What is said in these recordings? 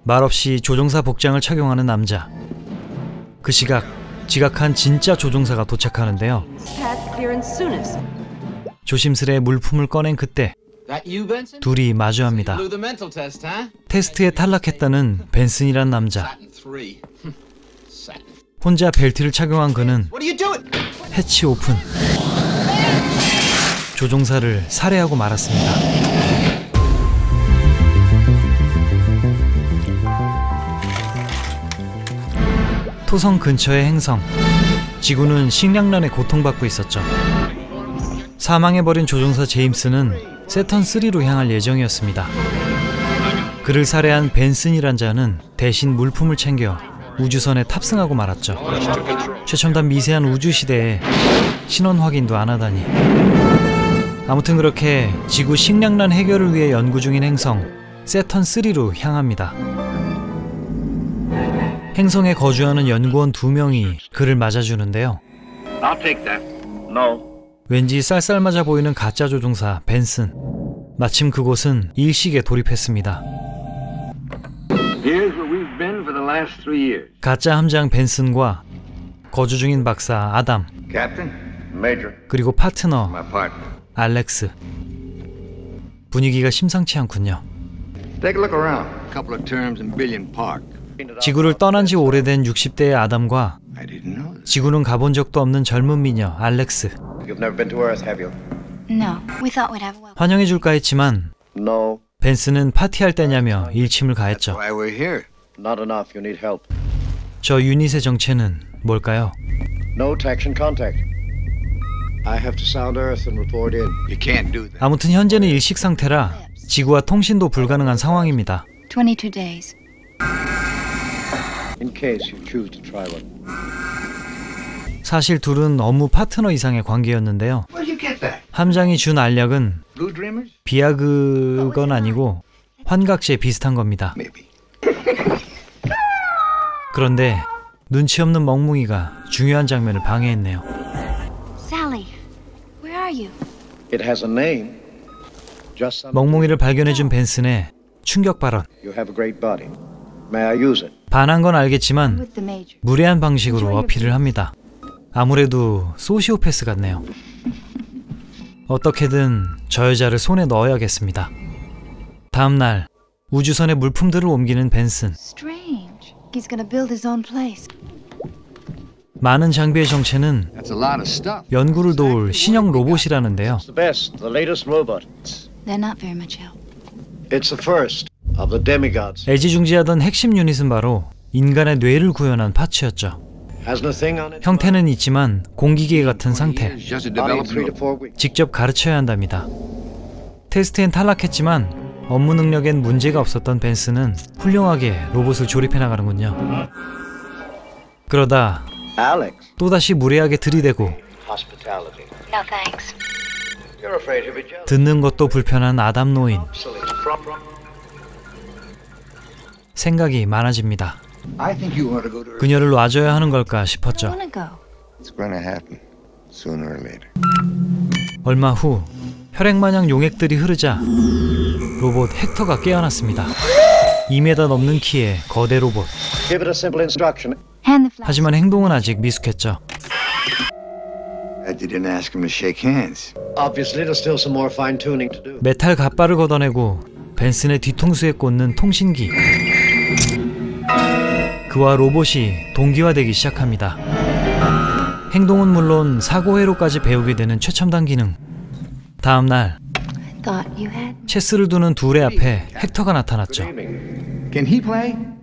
말없이 조종사 복장을 착용하는 남자. 그 시각 지각한 진짜 조종사가 도착하는데요. 조심스레 물품을 꺼낸 그때 둘이 마주합니다. 테스트에 탈락했다는 벤슨이란 남자. 혼자 벨트를 착용한 그는 해치 오픈. 조종사를 살해하고 말았습니다. 토성 근처의 행성. 지구는 식량난에 고통받고 있었죠. 사망해버린 조종사 제임스는 세턴3로 향할 예정이었습니다. 그를 살해한 벤슨이란 자는 대신 물품을 챙겨 우주선에 탑승하고 말았죠. 최첨단 미세한 우주시대에 신원 확인도 안 하다니. 아무튼 그렇게 지구 식량난 해결을 위해 연구 중인 행성 세턴3로 향합니다. 행성에 거주하는 연구원 2명이 그를 맞아주는데요. 왠지 쌀쌀맞아 보이는 가짜 조종사 벤슨. 마침 그곳은 일식에 돌입했습니다. 가짜 함장 벤슨과 거주 중인 박사 아담, 그리고 파트너 알렉스. 분위기가 심상치 않군요. 지구를 떠난 지 오래된 60대의 아담과 지구는 가본 적도 없는 젊은 미녀 알렉스. 환영해줄까 했지만 벤슨은 파티할 때냐며 일침을 가했죠. 저 유닛의 정체는 뭘까요? 아무튼 현재는 일식 상태라 지구와 통신도 불가능한 상황입니다. 22 days. 사실 둘은 업무 파트너 이상의 관계였는데요. 함장이 준 알약은 비아그건 아니고 환각제 비슷한 겁니다. 그런데 눈치 없는 멍뭉이가 중요한 장면을 방해했네요. Sally, where are you? 멍뭉이를 발견해준 벤슨의 충격 발언. 반한 건 알겠지만 무례한 방식으로 어필을 합니다. 아무래도 소시오패스 같네요. 어떻게든 저 여자를 손에 넣어야겠습니다. 다음 날 우주선에 물품들을 옮기는 벤슨. 많은 장비의 정체는 연구를 도울 신형 로봇이라는데요. 애지중지하던 핵심 유닛은 바로 인간의 뇌를 구현한 파츠였죠. 형태는 있지만 공기계 같은 상태. 직접 가르쳐야 한답니다. 테스트엔 탈락했지만 업무 능력엔 문제가 없었던 벤슨은 훌륭하게 로봇을 조립해 나가는군요. 그러다 또다시 무례하게 들이대고 듣는 것도 불편한 아담 노인. 생각이 많아집니다. 그녀를 놔줘야 하는 걸까 싶었죠. 얼마 후 혈액마냥 용액들이 흐르자 로봇 헥터가 깨어났습니다. 2m 넘는 키의 거대 로봇. 하지만 행동은 아직 미숙했죠. 메탈 갑바를 걷어내고 벤슨의 뒤통수에 꽂는 통신기. 그와 로봇이 동기화되기 시작합니다. 행동은 물론 사고회로까지 배우게 되는 최첨단 기능. 다음 날 체스를 두는 둘의 앞에 헥터가 나타났죠.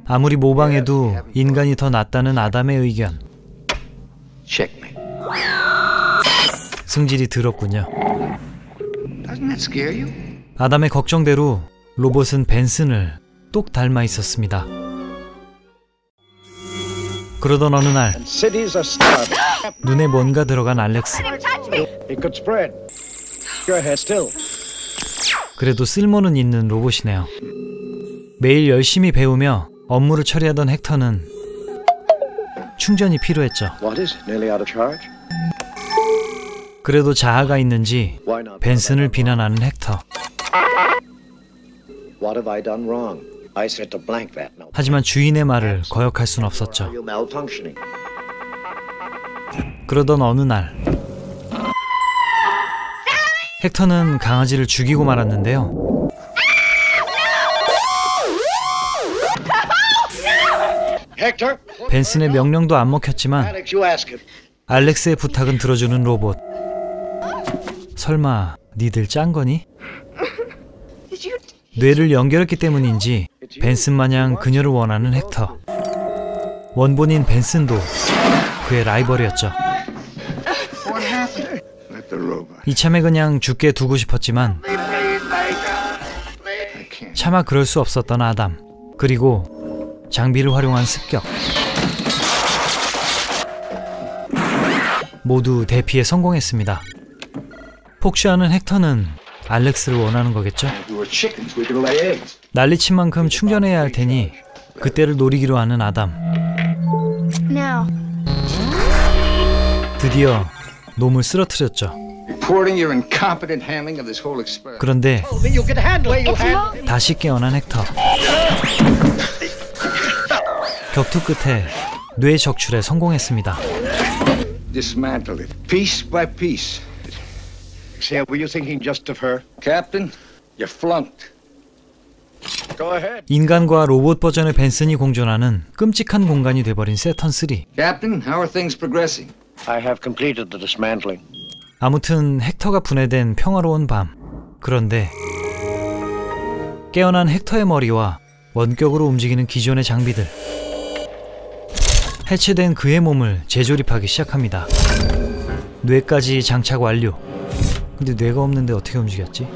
아무리 모방해도 인간이 더 낫다는 아담의 의견. 승질이 더럽군요. 아담의 걱정대로 로봇은 벤슨을 똑 닮아 있었습니다. 그러던 어느 날 눈에 뭔가 들어간 알렉스. 그래도 쓸모는 있는 로봇이네요. 매일 열심히 배우며 업무를 처리하던 헥터는 충전이 필요했죠. 그래도 자아가 있는지 벤슨을 비난하는 헥터. I set a blank vat. No. 하지만 주인의 말을 거역할 순 없었죠. You're malfunctioning. 그러던 어느 날 헥터는 강아지를 죽이고 말았는데요. Hector. 벤슨의 명령도 안 먹혔지만 Alex, you ask him. 알렉스의 부탁은 들어주는 로봇. 설마 니들 짠 거니? Did you? 뇌를 연결했기 때문인지 벤슨 마냥 그녀를 원하는 헥터. 원본인 벤슨도 그의 라이벌이었죠. 이참에 그냥 죽게 두고 싶었지만 차마 그럴 수 없었던 아담. 그리고 장비를 활용한 습격. 모두 대피에 성공했습니다. 폭주하는 헥터는 알렉스를 원하는 거겠죠? 난리친 만큼 충전해야 할 테니 그때를 노리기로 하는 아담. Now. 드디어 놈을 쓰러뜨렸죠. 그런데 You can handle it. You handle it. 다시 깨어난 헥터. 격투 끝에 뇌 적출에 성공했습니다. Dismantle it, piece by piece. Say, were you thinking just of her? Captain, you flunked. Go ahead. 인간과 로봇 버전의 벤슨이 공존하는 끔찍한 공간이 돼버린 세턴 3. Captain, how are things progressing? I have completed the dismantling. 아무튼 헥터가 분해된 평화로운 밤. 그런데 깨어난 헥터의 머리와 원격으로 움직이는 기존의 장비들. 해체된 그의 몸을 재조립하기 시작합니다. 뇌까지 장착 완료. 근데 뇌가 없는데 어떻게 움직였지?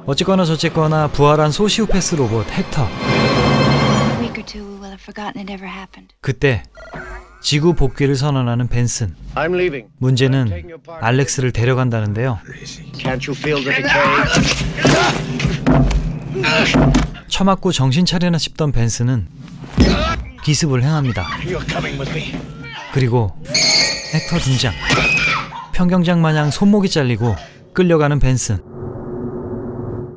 어쨌거나 저쨌거나 부활한 소시오패스 로봇 헥터. A week or two, we will have forgotten it ever happened. 그때 지구 복귀를 선언하는 벤슨. I'm leaving. 문제는 알렉스를 데려간다는데요. Can't you feel the decay? 처맞고 정신 차리나 싶던 벤슨은 기습을 행합니다. You're coming with me. 그리고 헥터 등장. 평경장 마냥 손목이 잘리고 끌려가는 벤슨.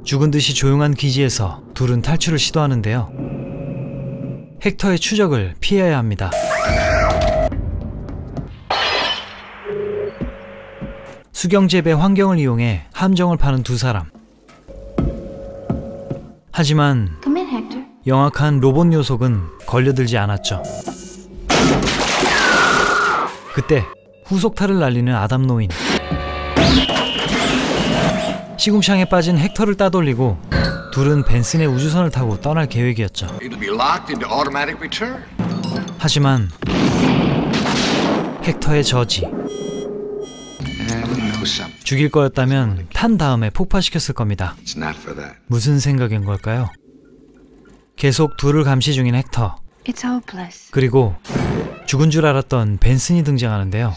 죽은 듯이 조용한 기지에서 둘은 탈출을 시도하는데요. 헥터의 추적을 피해야 합니다. 수경재배 환경을 이용해 함정을 파는 두 사람. 하지만 Come in, Hector. 영악한 로봇 녀석은 걸려들지 않았죠. 그때 후속타를 날리는 아담 노인. 시궁창에 빠진 헥터를 따돌리고 둘은 벤슨의 우주선을 타고 떠날 계획이었죠. It'll be locked into automatic return. 하지만 헥터의 저지. And we know something. 죽일 거였다면 탄 다음에 폭파시켰을 겁니다. It's not for that. 무슨 생각인 걸까요? 계속 둘을 감시 중인 헥터. It's hopeless. 그리고 죽은 줄 알았던 벤슨이 등장하는데요.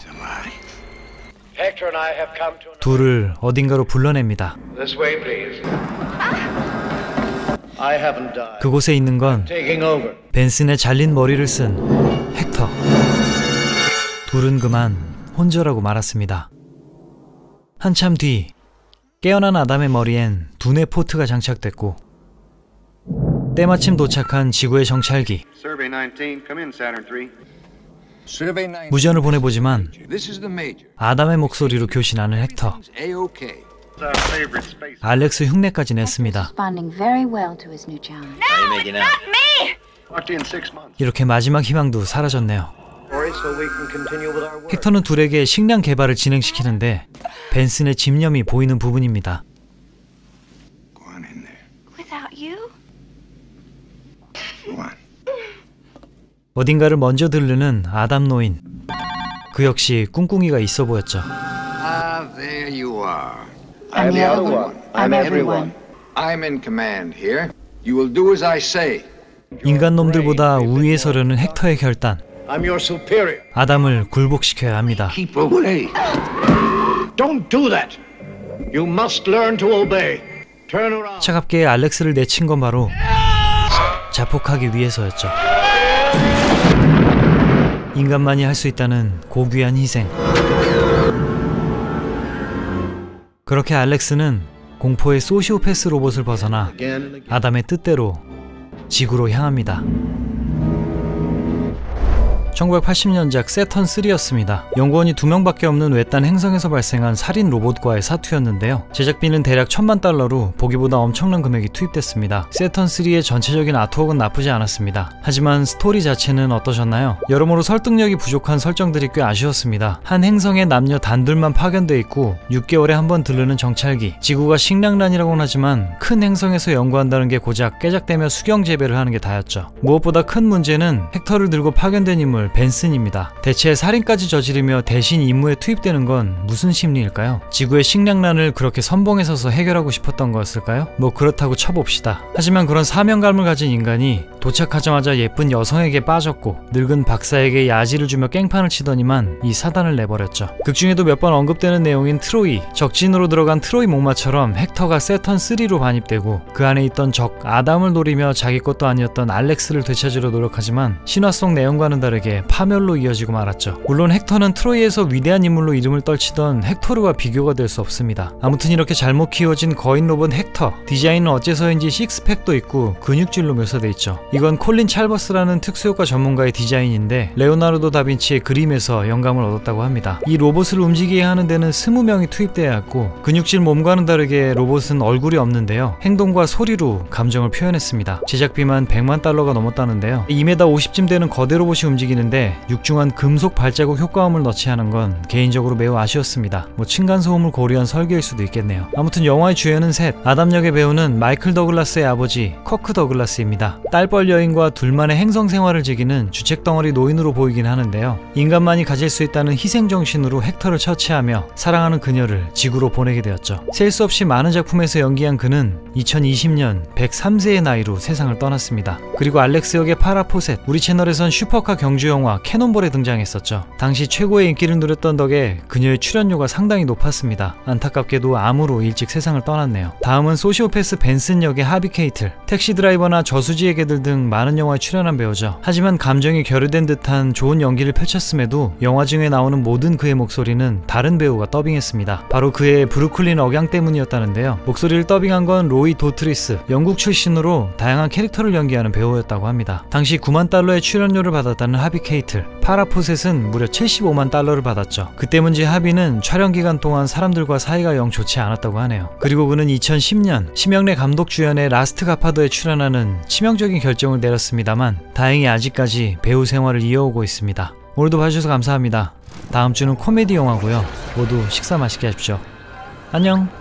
Hector and I have come to 둘을 어딘가로 불러냅니다. this way, please. I haven't died. 그곳에 있는 건 Taking over. 벤슨의 잘린 머리를 쓴 헥터. 둘은 그만 혼절하고 말았습니다. 한참 뒤 깨어난 아담의 머리엔 두뇌 포트가 장착됐고 때마침 도착한 지구의 정찰기. Survey 19, come in, Saturn 3. Survey 9. 무전을 보내보지만 This is the major. 아담의 목소리로 교신하는 헥터. A-OK. It's our favorite space. 알렉스 흉내까지 냈습니다. Responding very well to his new challenge. Talk to you in 6 months. 이렇게 마지막 희망도 사라졌네요. Sorry, so we can continue with our work. 헥터는 둘에게 식량 개발을 진행시키는데 벤슨의 집념이 보이는 부분입니다. Go on in there. Without you? Go on. 어딘가를 먼저 들르는 아담 노인. 그 역시 꿍꿍이가 있어 보였죠. Ah, there you are. I'm the other one. I'm everyone. I'm in command here. You will do as I say. 인간 놈들보다 우위에 서려는 헥터의 결단. I'm your superior. 아담을 굴복시켜야 합니다. Keep away. Don't do that. You must learn to obey. Turn around. 차갑게 알렉스를 내친 건 바로 자폭하기 위해서였죠. 인간만이 할 수 있다는 고귀한 희생. 그렇게 알렉스는 공포의 소시오패스 로봇을 벗어나 Again and again. 아담의 뜻대로 지구로 향합니다. 1980년작 세턴3였습니다. 연구원이 2명밖에 없는 외딴 행성에서 발생한 살인 로봇과의 사투였는데요. 제작비는 대략 $10,000,000로 보기보다 엄청난 금액이 투입됐습니다. 세턴3의 전체적인 아트웍은 나쁘지 않았습니다. 하지만 스토리 자체는 어떠셨나요? 여러모로 설득력이 부족한 설정들이 꽤 아쉬웠습니다. 한 행성에 남녀 단둘만 파견돼 있고 6개월에 한 번 들르는 정찰기, 지구가 식량난이라고는 하지만 큰 행성에서 연구한다는 게 고작 깨작대며 수경 재배를 하는 게 다였죠. 무엇보다 큰 문제는 헥터를 들고 파견된 인물 벤슨입니다. 대체 살인까지 저지르며 대신 임무에 투입되는 건 무슨 심리일까요? 지구의 식량난을 그렇게 선봉에 서서 해결하고 싶었던 거였을까요? 뭐 그렇다고 쳐봅시다. 하지만 그런 사명감을 가진 인간이 도착하자마자 예쁜 여성에게 빠졌고 늙은 박사에게 야지를 주며 깽판을 치더니만 이 사단을 내버렸죠. 극중에도 몇 번 언급되는 내용인 트로이, 적진으로 들어간 트로이 목마처럼 헥터가 세턴3로 반입되고 그 안에 있던 적 아담을 노리며 자기 것도 아니었던 알렉스를 되찾으려 노력하지만 신화 속 내용과는 다르게 파멸로 이어지고 말았죠. 물론 헥터는 트로이에서 위대한 인물로 이름을 떨치던 헥토르와 비교가 될 수 없습니다. 아무튼 이렇게 잘못 키워진 거인 로봇 헥터, 디자인은 어째서인지 식스팩도 있고 근육질로 묘사돼 있죠. 이건 콜린 찰버스라는 특수효과 전문가의 디자인인데 레오나르도 다빈치의 그림에서 영감을 얻었다고 합니다. 이 로봇을 움직이게 하는 데는 20명이 투입돼야 했고 근육질 몸과는 다르게 로봇은 얼굴이 없는데요. 행동과 소리로 감정을 표현했습니다. 제작비만 $10,000,000가 넘었다는데요. 2m50쯤 되는 거대 로봇이 움직이는데 육중한 금속 발자국 효과음을 넣지 않은 건 개인적으로 매우 아쉬웠습니다. 뭐 층간소음을 고려한 설계일 수도 있겠네요. 아무튼 영화의 주연은 셋. 아담 역의 배우는 마이클 더글라스의 아버지 커크 더글라스입니다. 딸뻘 여인과 둘만의 행성 생활을 즐기는 주책덩어리 노인으로 보이긴 하는데요. 인간만이 가질 수 있다는 희생정신으로 헥터를 처치하며 사랑하는 그녀를 지구로 보내게 되었죠. 셀 수 없이 많은 작품에서 연기한 그는 2020년 103세의 나이로 세상을 떠났습니다. 그리고 알렉스 역의 파라 포셋, 우리 채널에선 슈퍼카 경주 영화 캐논볼에 등장했었죠. 당시 최고의 인기를 누렸던 덕에 그녀의 출연료가 상당히 높았습니다. 안타깝게도 암으로 일찍 세상을 떠났네요. 다음은 소시오패스 벤슨 역의 하비 케이틀, 택시 드라이버나 저수지의 개들 등 많은 영화에 출연한 배우죠. 하지만 감정이 결여된 듯한 좋은 연기를 펼쳤음에도 영화 중에 나오는 모든 그의 목소리는 다른 배우가 더빙했습니다. 바로 그의 브루클린 억양 때문이었다는데요. 목소리를 더빙한 건 로이 도트리스, 영국 출신으로 다양한 캐릭터를 연기하는 배우였다고 합니다. 당시 $90,000,000의 출연료를 받았다는 하비 케이틀, 파라 포셋은 무려 $750,000,000를 받았죠. 그 때문인지 하비는 촬영 기간 동안 사람들과 사이가 영 좋지 않았다고 하네요. 그리고 그는 2010년 심영래 감독 주연의 라스트 가파도에 출연하는 치명적인 결정을 내렸습니다만 다행히 아직까지 배우 생활을 이어오고 있습니다. 오늘도 봐주셔서 감사합니다. 다음 주는 코미디 영화고요. 모두 식사 맛있게 하십시오. 안녕.